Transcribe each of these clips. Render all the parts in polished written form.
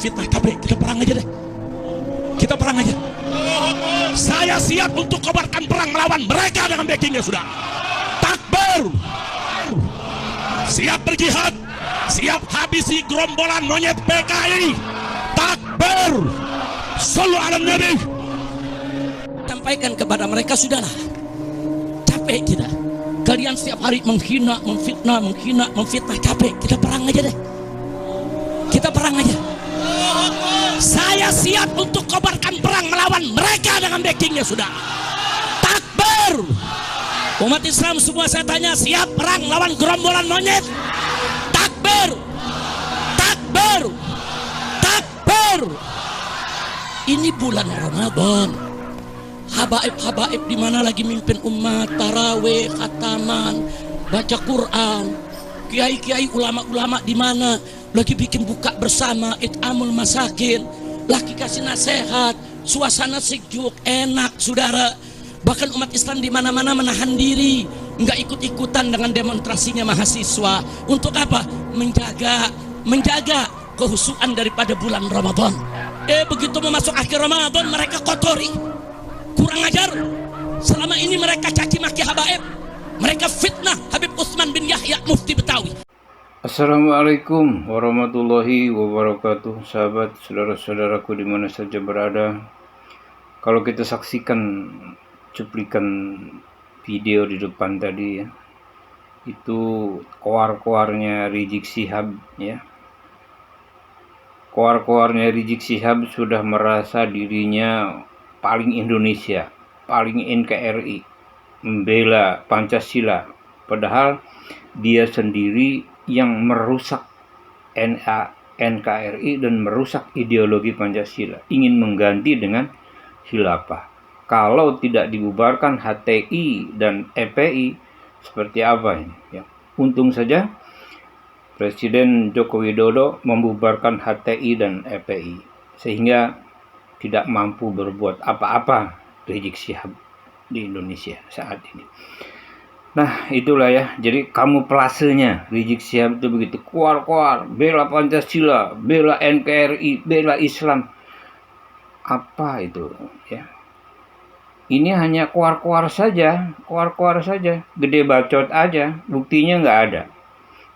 fitnah KP, kita perang aja deh. Kita perang aja. Saya siap untuk kobarkan perang melawan mereka dengan backingnya sudah. Takbir. Siap berjihad. Siap habisi gerombolan monyet PKI. Takbir. Sallu ala Nabi. Sampaikan kepada mereka, sudahlah. Capek kita. Kalian setiap hari menghina, memfitnah, capek. Kita perang aja deh. Kita perang aja. Saya siap untuk kobarkan perang melawan mereka dengan backingnya sudah. Takbir. Umat Islam semua saya tanya, siap perang lawan gerombolan monyet? Takbir. Takbir. Takbir. Ini bulan Ramadan. Habaib-habaib di mana lagi mimpin umat, tarawih, khataman, baca Quran. Kiai-kiai, ulama-ulama di mana lagi bikin buka bersama, it'amul masakin, lagi kasih nasihat, suasana sejuk, enak, saudara. Bahkan umat Islam di mana-mana menahan diri, nggak ikut-ikutan dengan demonstrasinya mahasiswa. Untuk apa? Menjaga kehusuan daripada bulan Ramadan. Begitu mau masuk akhir Ramadan, mereka kotori, kurang ajar. Selama ini mereka caci maki habaib, mereka fitnah Habib Utsman bin Yahya Mufti Betawi. Assalamualaikum warahmatullahi wabarakatuh. Sahabat, saudara-saudaraku di mana saja berada. Kalau kita saksikan cuplikan video di depan tadi ya, itu koar-koarnya Rizik Syihab ya. Koar-koarnya Rizik Syihab sudah merasa dirinya paling Indonesia, paling NKRI, membela Pancasila, padahal dia sendiri yang merusak NKRI dan merusak ideologi Pancasila, ingin mengganti dengan khilafah. Kalau tidak dibubarkan HTI dan EPI, seperti apa ini ya? Untung saja Presiden Joko Widodo membubarkan HTI dan EPI sehingga tidak mampu berbuat apa-apa Rizik Syihab di Indonesia saat ini. Nah itulah ya, jadi kamuflasenya Rizik Syihab itu begitu, koar-koar, bela Pancasila, bela NKRI, bela Islam. Apa itu ya? Ini hanya koar-koar saja, gede bacot aja, buktinya nggak ada.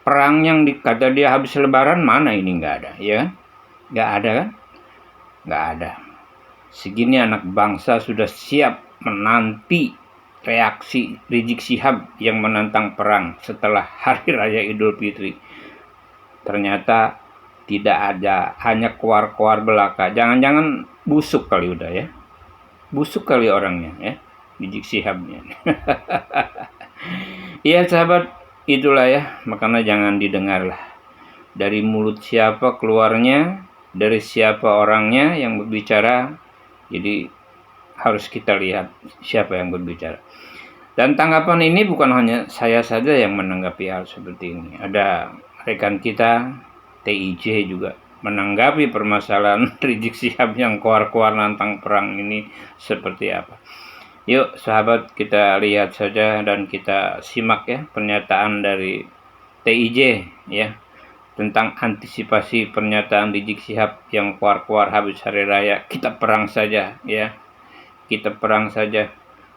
Perang yang kata dia habis lebaran mana ini nggak ada, ya? Nggak ada kan? Nggak ada. Segini anak bangsa sudah siap menanti reaksi Rizik Syihab yang menantang perang setelah Hari Raya Idul Fitri. Ternyata tidak ada, hanya koar-koar belaka. Jangan-jangan busuk kali udah ya. Busuk kali orangnya ya, Rizik Syihabnya. Iya sahabat, itulah ya, makanya jangan didengarlah. Dari mulut siapa keluarnya, dari siapa orangnya yang berbicara. Jadi harus kita lihat siapa yang berbicara. Dan tanggapan ini bukan hanya saya saja yang menanggapi hal seperti ini. Ada rekan kita TIJ juga menanggapi permasalahan Rizik Syihab yang koar-koar nantang perang ini seperti apa. Yuk sahabat, kita lihat saja dan kita simak ya pernyataan dari TIJ ya tentang antisipasi pernyataan Rizik Syihab yang koar-koar habis hari raya. Kita perang saja ya. Kita perang saja.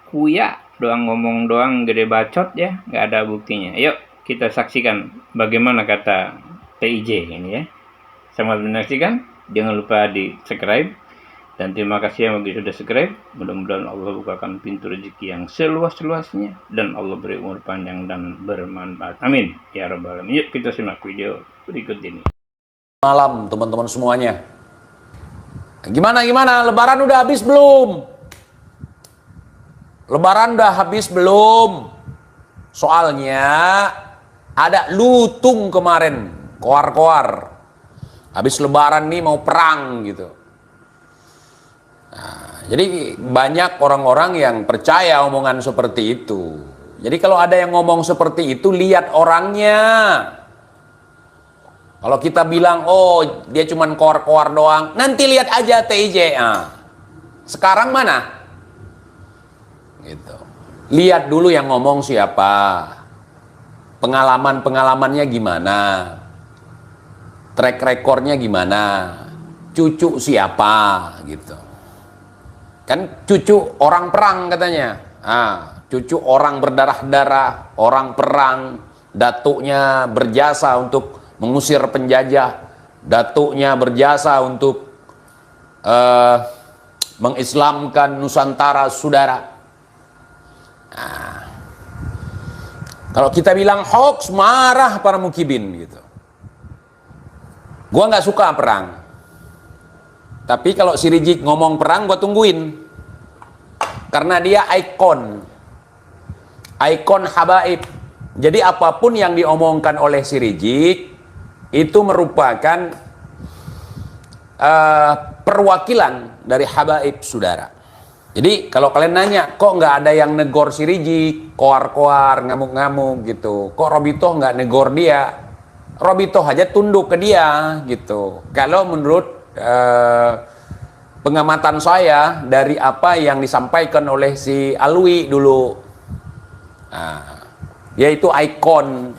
Kuya doang, ngomong doang, gede bacot ya, nggak ada buktinya. Yuk kita saksikan bagaimana kata TIJ ini ya. Selamat menyaksikan, jangan lupa di subscribe, dan terima kasih yang sudah subscribe. Mudah-mudahan Allah bukakan pintu rezeki yang seluas-luasnya, dan Allah beri umur panjang dan bermanfaat. Amin ya rabbal alamin. Yuk kita simak video berikut ini. Malam teman-teman semuanya. Gimana lebaran udah habis belum? Lebaran udah habis belum? Soalnya ada lutung kemarin, koar-koar. Habis lebaran nih mau perang gitu. Nah, jadi banyak orang-orang yang percaya omongan seperti itu. Jadi kalau ada yang ngomong seperti itu, lihat orangnya. Kalau kita bilang, oh dia cuman koar-koar doang, nanti lihat aja TIJ. Nah, sekarang mana? Gitu. Lihat dulu yang ngomong siapa, pengalamannya gimana, track recordnya gimana. cucu siapa gitu. Kan cucu orang perang katanya. Cucu orang berdarah-darah, orang perang, datuknya berjasa untuk mengusir penjajah, datuknya berjasa untuk mengislamkan Nusantara, saudara. Kalau kita bilang hoax, marah para mukibin gitu. Gua nggak suka perang. Tapi kalau si Rizik ngomong perang, gua tungguin. Karena dia ikon habaib. Jadi apapun yang diomongkan oleh si Rizik itu merupakan perwakilan dari habaib, saudara. Jadi kalau kalian nanya, kok nggak ada yang negor si Rizik, koar-koar, ngamuk-ngamuk gitu. Kok Robito nggak negor dia? Robito aja tunduk ke dia gitu. Kalau menurut pengamatan saya dari apa yang disampaikan oleh si Alwi dulu, yaitu ikon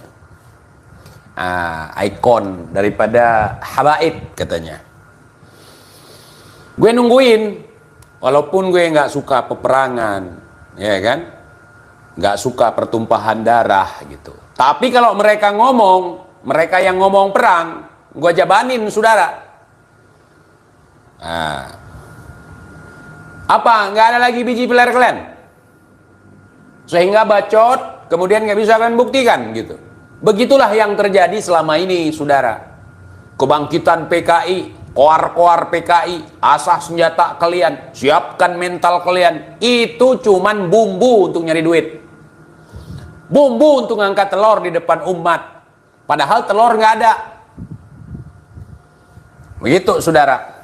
daripada habaib katanya. Gue nungguin, walaupun gue nggak suka peperangan, ya kan, nggak suka pertumpahan darah gitu. Tapi kalau mereka yang ngomong perang, gue jabanin, saudara. Apa? Nggak ada lagi biji peler kalian? Sehingga bacot, kemudian nggak bisa kalian buktikan gitu. Begitulah yang terjadi selama ini, saudara. Kebangkitan PKI, koar-koar PKI, asah senjata kalian, siapkan mental kalian. Itu cuman bumbu untuk nyari duit. Bumbu untuk ngangkat telur di depan umat. Padahal telur nggak ada. Begitu, saudara.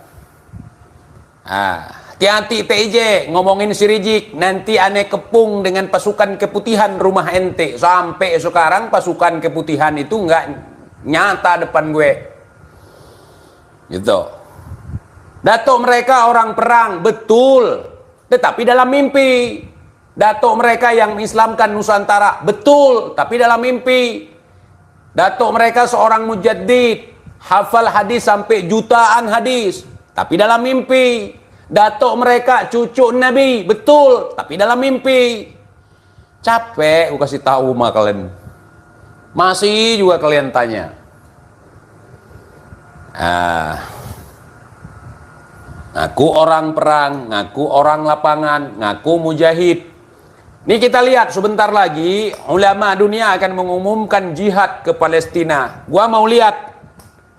Hati-hati TIJ ngomongin si Rizik, nanti aneh kepung dengan pasukan keputihan rumah ente. Sampai sekarang pasukan keputihan itu nggak nyata depan gue. Gitu. Datuk mereka orang perang, betul. Tetapi dalam mimpi. Datuk mereka yang mengislamkan Nusantara, betul. Tapi dalam mimpi. Datuk mereka seorang mujaddid, hafal hadis sampai jutaan hadis, tapi dalam mimpi. Datuk mereka cucu Nabi, betul, tapi dalam mimpi. Capek gue kasih tahu mah kalian. Masih juga kalian tanya. Ngaku orang perang, ngaku orang lapangan, ngaku mujahid. Ini kita lihat sebentar lagi ulama dunia akan mengumumkan jihad ke Palestina. Gua mau lihat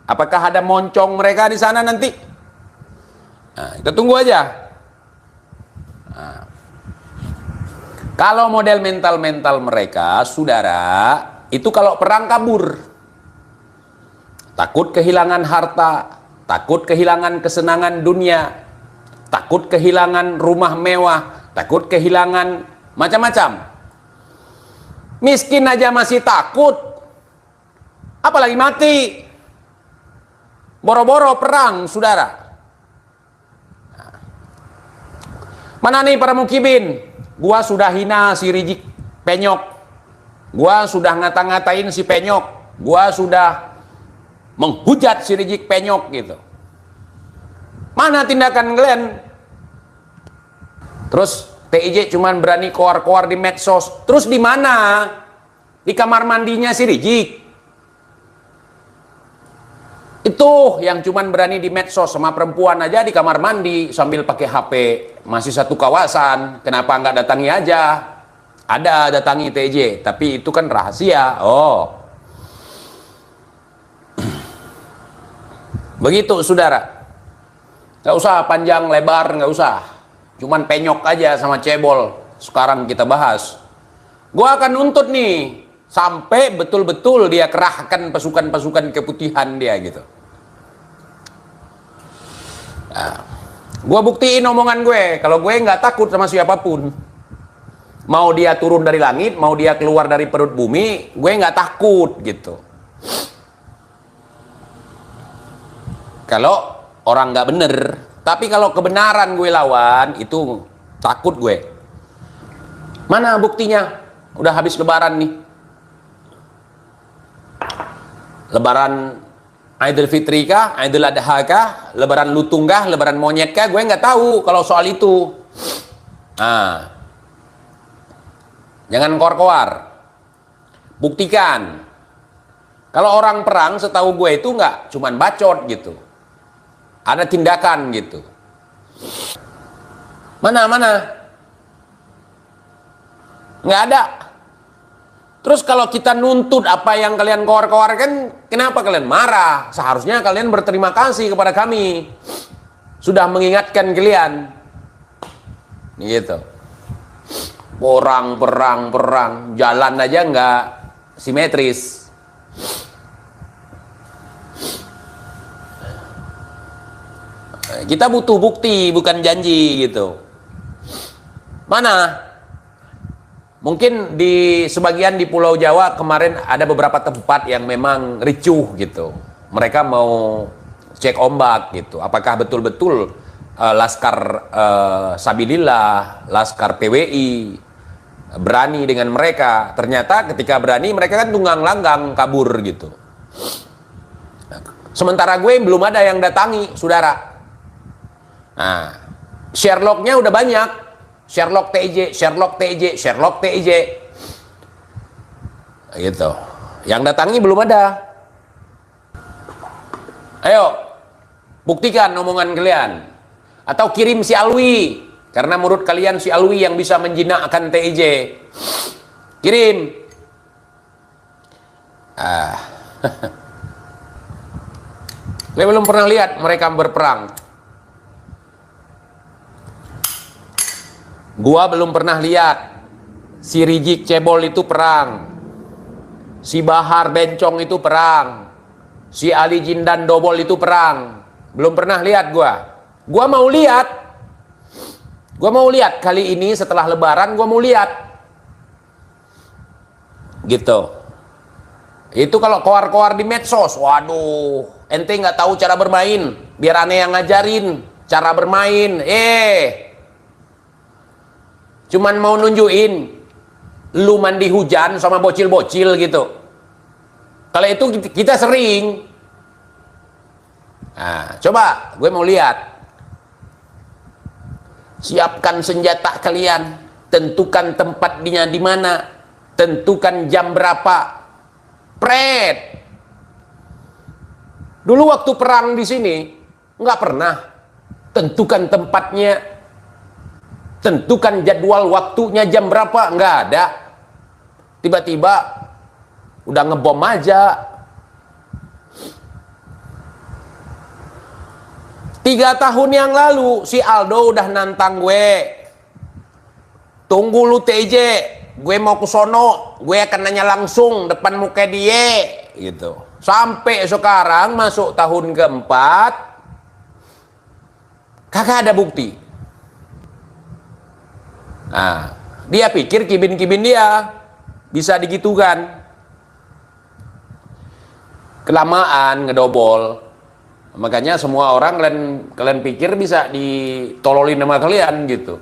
apakah ada moncong mereka di sana nanti. Kita tunggu aja. Kalau model mental-mental mereka, saudara, itu kalau perang kabur. Takut kehilangan harta, takut kehilangan kesenangan dunia, takut kehilangan rumah mewah, takut kehilangan macam-macam. Miskin aja masih takut, apalagi mati. Boro-boro perang, saudara. Mana nih para mukibin? Gua sudah hina si Rizik Penyok. Gua sudah ngata-ngatain si Penyok. Gua sudah menghujat si Rizik Penyok gitu. Mana tindakan kalian? Terus TIJ cuman berani koar-koar di medsos. Terus di mana? Di kamar mandinya si Rizik. Itu yang cuman berani di medsos, sama perempuan aja di kamar mandi sambil pakai HP. Masih satu kawasan. Kenapa nggak datangi aja? Ada datangi TIJ, tapi itu kan rahasia. Oh. Begitu, saudara. Nggak usah panjang lebar, nggak usah. Cuman Penyok aja sama cebol. Sekarang kita bahas. Gua akan nuntut nih sampai betul-betul dia kerahkan pasukan-pasukan keputihan dia gitu. Gua buktiin omongan gue. Kalau gue nggak takut sama siapapun. Mau dia turun dari langit, mau dia keluar dari perut bumi, gue nggak takut gitu. Kalau orang nggak bener. Tapi kalau kebenaran gue lawan, itu takut gue. Mana buktinya? Udah habis lebaran nih. Lebaran Idul Fitri kah, Idul Adha kah, Lebaran lutung kah, Lebaran monyet kah, gue nggak tahu kalau soal itu. Nah, jangan koar-koar. Buktikan. Kalau orang perang, setahu gue itu nggak cuman bacot gitu. Ada tindakan gitu. Mana? Nggak ada. Terus kalau kita nuntut apa yang kalian koar-koarkan, kenapa kalian marah? Seharusnya kalian berterima kasih kepada kami. Sudah mengingatkan kalian. Gitu. Perang. Jalan aja nggak simetris. Kita butuh bukti, bukan janji gitu. Mana? Mungkin di sebagian di Pulau Jawa kemarin ada beberapa tempat yang memang ricuh gitu. Mereka mau cek ombak gitu. Apakah betul-betul Laskar Sabilillah, Laskar PWI berani dengan mereka? Ternyata ketika berani mereka kan tunggang langgang kabur gitu. Sementara gue belum ada yang datangi, saudara. Nah, Sherlocknya udah banyak. Sherlock TJ gitu. Yang datangi belum ada. Ayo, buktikan omongan kalian. Atau kirim si Alwi, karena menurut kalian si Alwi yang bisa menjinakkan TJ. Kirim. Kalian belum pernah lihat mereka berperang. Gua belum pernah lihat si Rijik Cebol itu perang, si Bahar Bencong itu perang, si Ali Jindan Dobol itu perang. Belum pernah lihat gua. Gua mau lihat. Kali ini setelah Lebaran gua mau lihat. Gitu. Itu kalau koar-koar di medsos, waduh, ente nggak tahu cara bermain, biar aneh yang ngajarin cara bermain. Cuman mau nunjukin lu mandi hujan sama bocil-bocil gitu. Kalau itu kita sering. Nah, coba gue mau lihat. Siapkan senjata kalian, tentukan tempatnya di mana, tentukan jam berapa. Pret. Dulu waktu perang di sini nggak pernah tentukan tempatnya, tentukan jadwal waktunya jam berapa, nggak ada. Tiba-tiba udah ngebom aja. 3 tahun yang lalu si Aldo udah nantang gue. Tunggu lu TJ, gue mau ke sono, gue akan nanya langsung depan muka dia gitu. Sampai sekarang masuk tahun keempat, kagak ada bukti. Nah, dia pikir kibin-kibin dia bisa digitukan. Kelamaan ngedobol. Makanya semua orang kalian pikir bisa ditololin sama kalian gitu.